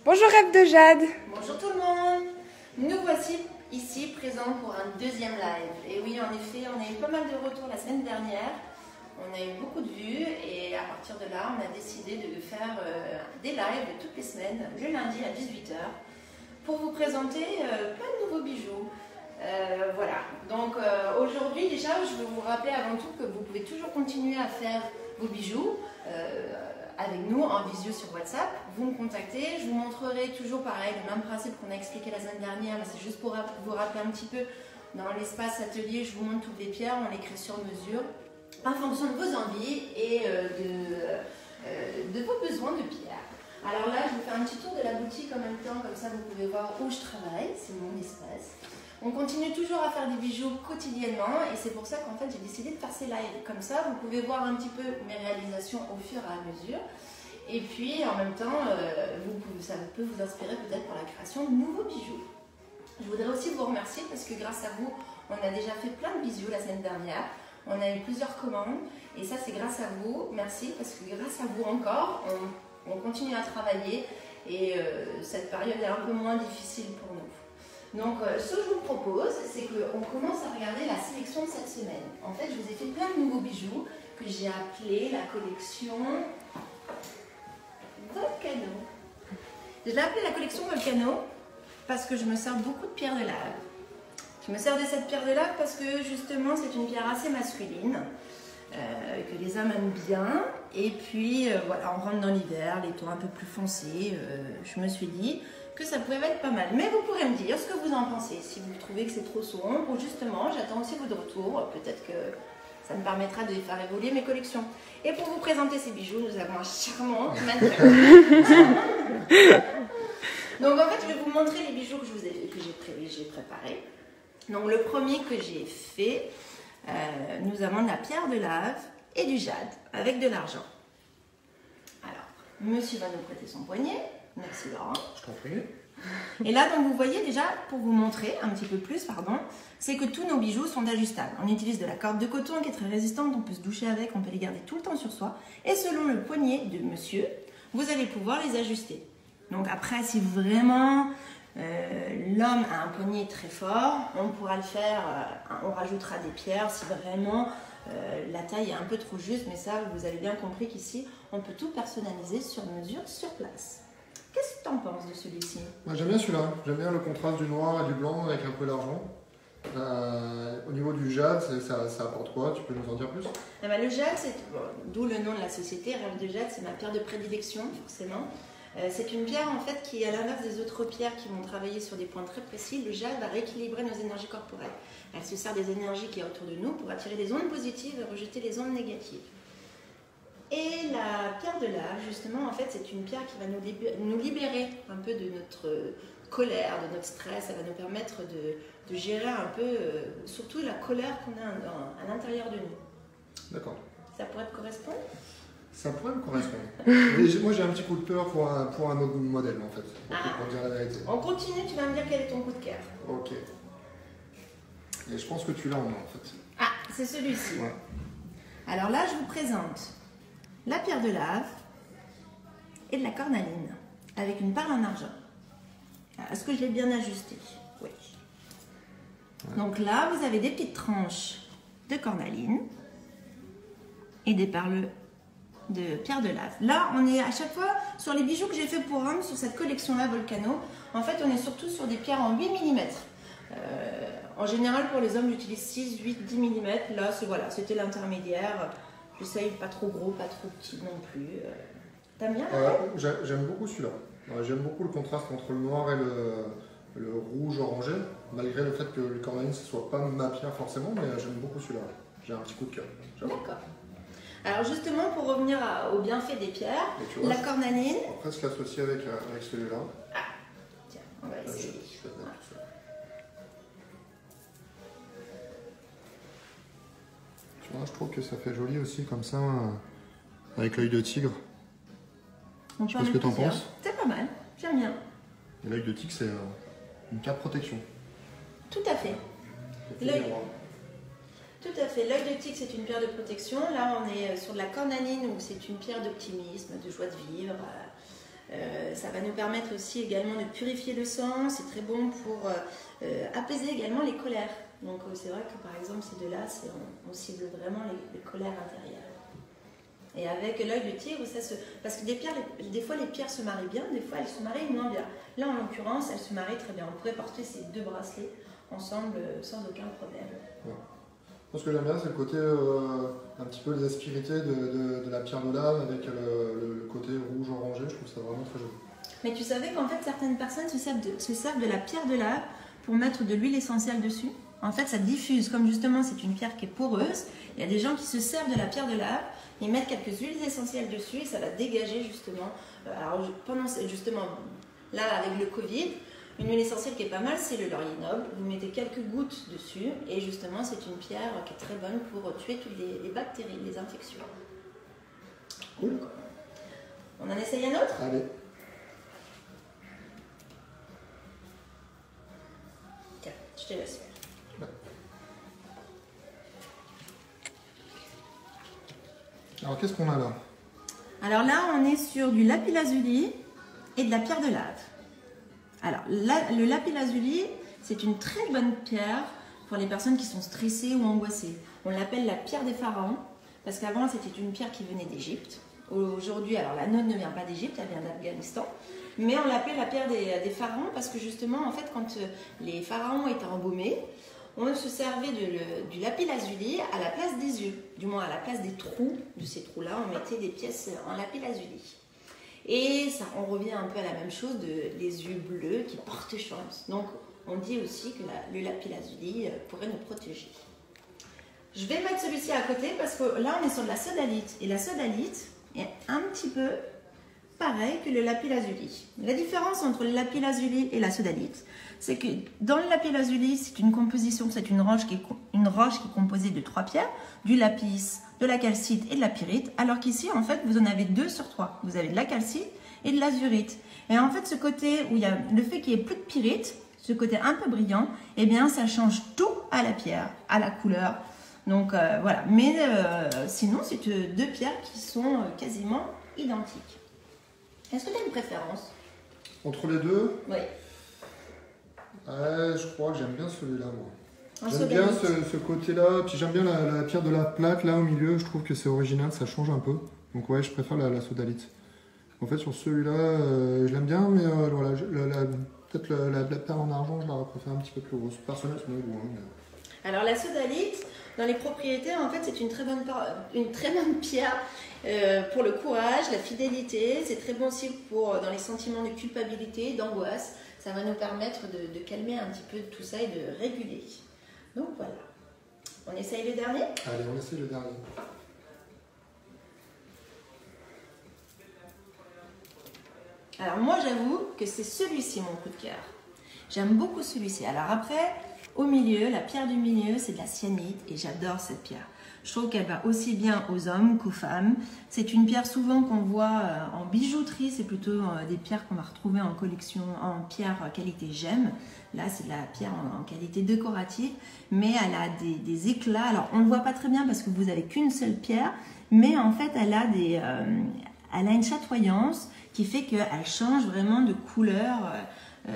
Bonjour Rêve de Jade. Bonjour tout le monde. Nous voici ici présents pour un deuxième live. Et oui, en effet, on a eu pas mal de retours la semaine dernière. On a eu beaucoup de vues et à partir de là, on a décidé de faire des lives toutes les semaines, le lundi à 18 h, pour vous présenter plein de nouveaux bijoux. Voilà, donc aujourd'hui déjà, je veux vous rappeler avant tout que vous pouvez toujours continuer à faire vos bijoux avec nous en visio sur WhatsApp. Vous me contactez, je vous montrerai toujours pareil, le même principe qu'on a expliqué la semaine dernière, mais c'est juste pour vous rappeler un petit peu. Dans l'espace atelier, je vous montre toutes les pierres, on les crée sur mesure, en fonction de vos envies et de vos besoins de pierres. Alors là, je vous fais un petit tour de la boutique en même temps, comme ça vous pouvez voir où je travaille, c'est mon espace. On continue toujours à faire des bijoux quotidiennement et c'est pour ça qu'en fait j'ai décidé de faire ces lives. Comme ça, vous pouvez voir un petit peu mes réalisations au fur et à mesure. Et puis en même temps, ça peut vous inspirer peut-être pour la création de nouveaux bijoux. Je voudrais aussi vous remercier parce que grâce à vous, on a déjà fait plein de bijoux la semaine dernière. On a eu plusieurs commandes et ça c'est grâce à vous. Merci parce que grâce à vous encore, on continue à travailler et cette période est un peu moins difficile pour nous. Donc ce que je vous propose, c'est qu'on commence à regarder la sélection de cette semaine. En fait, je vous ai fait plein de nouveaux bijoux que j'ai appelé la collection Volcano. Je l'ai appelée la collection Volcano parce que je me sers beaucoup de pierres de lave. Je me sers de cette pierre de lave parce que justement c'est une pierre assez masculine, que les hommes aiment bien. Et puis voilà, on rentre dans l'hiver, les tons un peu plus foncés. Je me suis dit que ça pouvait être pas mal. Mais vous pourrez me dire ce que vous en pensez, si vous trouvez que c'est trop sombre ou justement, j'attends aussi votre retour. Peut-être que ça me permettra de faire évoluer mes collections. Et pour vous présenter ces bijoux, nous avons un charmant mannequin. Donc en fait, je vais vous montrer les bijoux que j'ai préparés. Donc le premier que j'ai fait, nous avons de la pierre de lave et du jade avec de l'argent. Alors, monsieur va nous prêter son poignet. Merci Laurent. Je t'en prie. Et là, donc vous voyez déjà, pour vous montrer un petit peu plus, c'est que tous nos bijoux sont ajustables. On utilise de la corde de coton qui est très résistante, on peut se doucher avec, on peut les garder tout le temps sur soi. Et selon le poignet de monsieur, vous allez pouvoir les ajuster. Donc après, si vraiment l'homme a un poignet très fort, on pourra le faire, on rajoutera des pierres si vraiment la taille est un peu trop juste. Mais ça, vous avez bien compris qu'ici, on peut tout personnaliser sur mesure, sur place. Qu'est-ce que tu en penses de celui-ci? Moi j'aime bien celui-là, j'aime bien le contraste du noir et du blanc avec un peu d'argent. Au niveau du jade, ça apporte quoi? Tu peux nous en dire plus? Eh ben, le jade, d'où le nom de la société, Rêve de Jade, c'est ma pierre de prédilection forcément. C'est une pierre en fait qui, à l'inverse des autres pierres qui vont travailler sur des points très précis, le jade va rééquilibrer nos énergies corporelles. Elle se sert des énergies qui y a autour de nous pour attirer les ondes positives et rejeter les ondes négatives. Et la pierre de lave, justement, en fait, c'est une pierre qui va nous libérer un peu de notre colère, de notre stress. Elle va nous permettre de gérer un peu, surtout la colère qu'on a à l'intérieur de nous. D'accord. Ça pourrait te correspondre? Ça pourrait me correspondre. Mais moi j'ai un petit coup de cœur pour un autre modèle en fait, pour dire la vérité. On continue, tu vas me dire quel est ton coup de cœur. Ok. Et je pense que tu l'as en main en fait. Ah, c'est celui-ci. Ouais. Alors là, je vous présente la pierre de lave et de la cornaline avec une perle en argent. Est-ce que je l'ai bien ajusté? Oui. Ouais. Donc là, vous avez des petites tranches de cornaline et des perles de pierre de lave. Là, on est à chaque fois sur les bijoux que j'ai fait pour hommes, sur cette collection-là Volcano. En fait, on est surtout sur des pierres en 8 mm. En général, pour les hommes, j'utilise 6, 8, 10 mm. Là, c'était l'intermédiaire. J'essaye pas trop gros, pas trop petit non plus. T'aimes bien? J'aime beaucoup celui-là. J'aime beaucoup le contraste entre le noir et le rouge orangé, malgré le fait que le cornaline ne soit pas ma pierre forcément, mais j'aime beaucoup celui-là. J'ai un petit coup de cœur. D'accord. Alors justement, pour revenir au bienfait des pierres, la cornaline... On va presque l'associer avec celui-là. Ah, tiens, on va essayer. Tu vois, je trouve que ça fait joli aussi comme ça, avec l'œil de tigre. Je sais pas ce que tu en penses. C'est pas mal, j'aime bien. Et l'œil de tigre, c'est une carte protection. Tout à fait. Tout à fait. L'œil de tigre, c'est une pierre de protection. Là, on est sur de la cornaline, où c'est une pierre d'optimisme, de joie de vivre. Ça va nous permettre aussi également de purifier le sang. C'est très bon pour apaiser également les colères. Donc c'est vrai que par exemple ces deux-là, on cible vraiment les colères intérieures. Et avec l'œil de tigre, parce que des fois les pierres se marient bien, des fois elles se marient moins bien. Là en l'occurrence, elles se marient très bien. On pourrait porter ces deux bracelets ensemble sans aucun problème. Ouais. Moi, ce que j'aime bien, c'est le côté un petit peu les aspérités de la pierre de lave avec le côté rouge-orangé. Je trouve ça vraiment très joli. Mais tu savais qu'en fait certaines personnes se servent de la pierre de lave pour mettre de l'huile essentielle dessus. En fait, ça diffuse. Comme justement c'est une pierre qui est poreuse, il y a des gens qui se servent de la pierre de lave. Ils mettent quelques huiles essentielles dessus et ça va dégager justement. Alors pendant justement là avec le Covid, une huile essentielle qui est pas mal, c'est le laurier noble. Vous mettez quelques gouttes dessus et justement c'est une pierre qui est très bonne pour tuer toutes les bactéries, les infections. Cool. On en essaye un autre? Allez. Tiens, je te laisse faire. Alors qu'est-ce qu'on a là? Alors là, on est sur du lapis-lazuli et de la pierre de lave. Alors, le lapis-lazuli, c'est une très bonne pierre pour les personnes qui sont stressées ou angoissées. On l'appelle la pierre des pharaons, parce qu'avant, c'était une pierre qui venait d'Égypte. Aujourd'hui, alors la nôtre ne vient pas d'Égypte, elle vient d'Afghanistan. Mais on l'appelle la pierre des pharaons, parce que justement, en fait, quand les pharaons étaient embaumés, on se servait du lapis-lazuli à la place des yeux, du moins à la place des trous. De ces trous-là, on mettait des pièces en lapis-lazuli. Et ça, on revient un peu à la même chose des yeux bleus qui portent chance. Donc, on dit aussi que le lapis-lazuli pourrait nous protéger. Je vais mettre celui-ci à côté parce que là, on est sur de la sodalite. Et la sodalite est un petit peu pareil que le lapis-lazuli. La différence entre le lapis-lazuli et la sodalite, c'est que dans le lapis-lazuli, c'est une composition, c'est une roche qui est composée de 3 pierres, du lapis, de la calcite et de la pyrite, alors qu'ici, en fait, vous en avez 2 sur 3. Vous avez de la calcite et de l'azurite. Et en fait, ce côté où il y a le fait qu'il n'y ait plus de pyrite, ce côté un peu brillant, eh bien, ça change tout à la pierre, à la couleur. Donc, voilà. Mais sinon, c'est 2 pierres qui sont quasiment identiques. Est-ce que tu as une préférence? Entre les deux? Oui. Je crois que j'aime bien celui-là, moi. J'aime bien ce côté-là, puis j'aime bien la pierre de la plaque, là, au milieu. Je trouve que c'est original, ça change un peu. Donc ouais, je préfère la sodalite. En fait, sur celui-là, je l'aime bien, mais voilà, peut-être la perle en argent, je la préfère un petit peu plus grosse. Personnellement, c'est mon goût. Hein, mais... Alors la sodalite, dans les propriétés, en fait, c'est une très bonne pierre pour le courage, la fidélité. C'est très bon aussi dans les sentiments de culpabilité, d'angoisse. Ça va nous permettre de calmer un petit peu tout ça et de réguler. Donc voilà. On essaye le dernier? Allez, on essaye le dernier. Alors moi, j'avoue que c'est celui-ci mon coup de cœur. J'aime beaucoup celui-ci. Alors après, au milieu, la pierre du milieu, c'est de la cyanite et j'adore cette pierre. Je trouve qu'elle va aussi bien aux hommes qu'aux femmes. C'est une pierre souvent qu'on voit en bijouterie, c'est plutôt des pierres qu'on va retrouver en collection en pierre qualité gemme. Là, c'est de la pierre en qualité décorative, mais elle a des éclats. Alors, on ne le voit pas très bien parce que vous n'avez qu'une seule pierre, mais en fait, elle a une chatoyance qui fait qu'elle change vraiment de couleur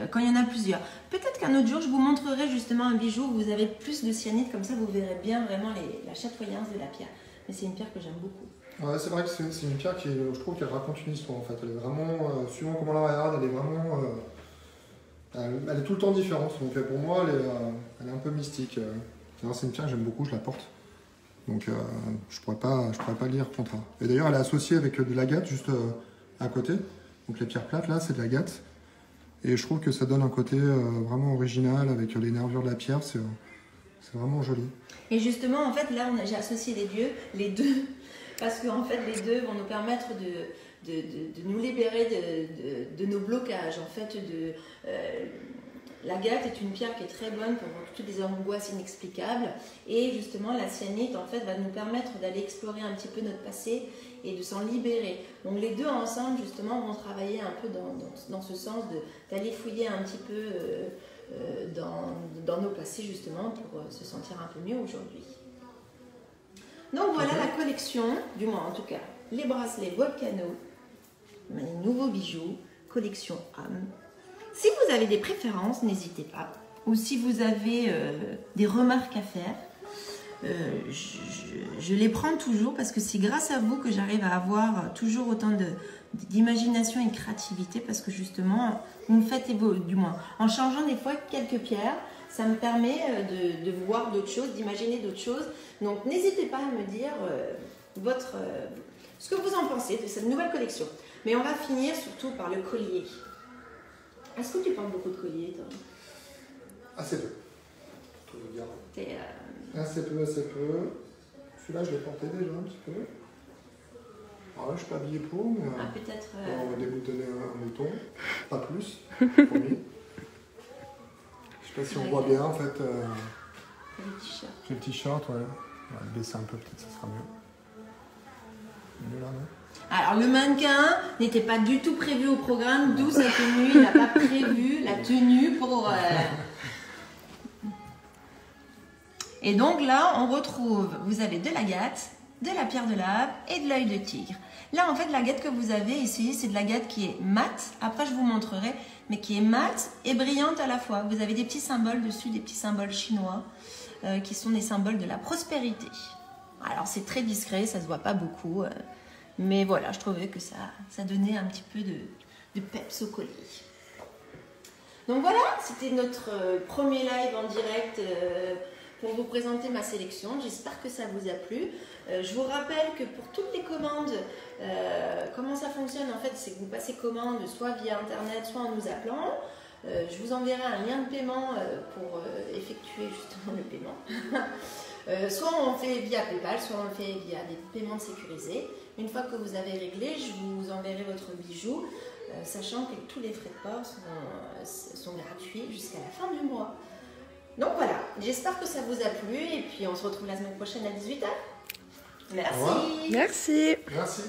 quand il y en a plusieurs. Peut-être qu'un autre jour, je vous montrerai justement un bijou où vous avez plus de cyanite, comme ça vous verrez bien vraiment la chatoyance de la pierre. Mais c'est une pierre que j'aime beaucoup. Ouais, c'est vrai que c'est une pierre qui, je trouve qu'elle raconte une histoire en fait. Elle est vraiment, suivant comment on la regarde, elle est vraiment... elle est tout le temps différente. Donc pour moi, elle est un peu mystique. C'est une pierre que j'aime beaucoup, je la porte. Donc je pourrais pas dire le contraire. Et d'ailleurs, elle est associée avec de l'agate juste à côté. Donc les pierres plates là, c'est de l'agate. Et je trouve que ça donne un côté vraiment original avec les nervures de la pierre, c'est vraiment joli. Et justement, en fait, là, j'ai associé les deux, parce qu'en fait, les deux vont nous permettre de nous libérer de nos blocages. En fait, l'agate est une pierre qui est très bonne pour toutes les angoisses inexplicables. Et justement, la cyanite, en fait, va nous permettre d'aller explorer un petit peu notre passé et de s'en libérer. Donc les deux ensemble, justement, vont travailler un peu dans ce sens d'aller fouiller un petit peu dans nos passés, justement, pour se sentir un peu mieux aujourd'hui. Donc voilà la collection, du moins en tout cas, les bracelets Volcano mes nouveaux bijoux, collection âme. Si vous avez des préférences, n'hésitez pas. Ou si vous avez des remarques à faire, je les prends toujours parce que c'est grâce à vous que j'arrive à avoir toujours autant d'imagination et de créativité, parce que justement, vous me faites évoluer, du moins, en changeant des fois quelques pierres, ça me permet de voir d'autres choses, d'imaginer d'autres choses. Donc n'hésitez pas à me dire ce que vous en pensez de cette nouvelle collection. Mais on va finir surtout par le collier. Est-ce que tu portes beaucoup de colliers, toi? Assez peu. Tout vous dire. Assez peu. Celui-là, je l'ai porté déjà un petit peu. Alors là, je suis pas habillé pour, mais peut-être. On va déboutonner un bouton, pas plus, promis. Je sais pas si on voit bien en fait. Le t-shirt. J'ai le t-shirt, ouais. On va le baisser un peu, peut-être ça sera mieux. Mieux là, non? Alors le mannequin n'était pas du tout prévu au programme, d'où sa tenue. Il n'a pas prévu la tenue pour. Et donc là, on retrouve, vous avez de l'agate, de la pierre de lave et de l'œil de tigre. Là, en fait, l'agate que vous avez ici, c'est de l'agate qui est mate. Après, je vous montrerai, mais qui est mate et brillante à la fois. Vous avez des petits symboles dessus, des petits symboles chinois, qui sont des symboles de la prospérité. Alors, c'est très discret, ça se voit pas beaucoup, mais voilà, je trouvais que ça donnait un petit peu de peps au collier. Donc voilà, c'était notre premier live en direct pour vous présenter ma sélection. J'espère que ça vous a plu. Je vous rappelle que pour toutes les commandes, comment ça fonctionne en fait, c'est que vous passez commande soit via internet, soit en nous appelant. Je vous enverrai un lien de paiement pour effectuer justement le paiement. Soit on fait via PayPal, soit on fait via des paiements sécurisés. Une fois que vous avez réglé, je vous enverrai votre bijou, sachant que tous les frais de port sont gratuits jusqu'à la fin du mois. Donc voilà, j'espère que ça vous a plu et puis on se retrouve la semaine prochaine à 18h. Merci. Merci. Merci.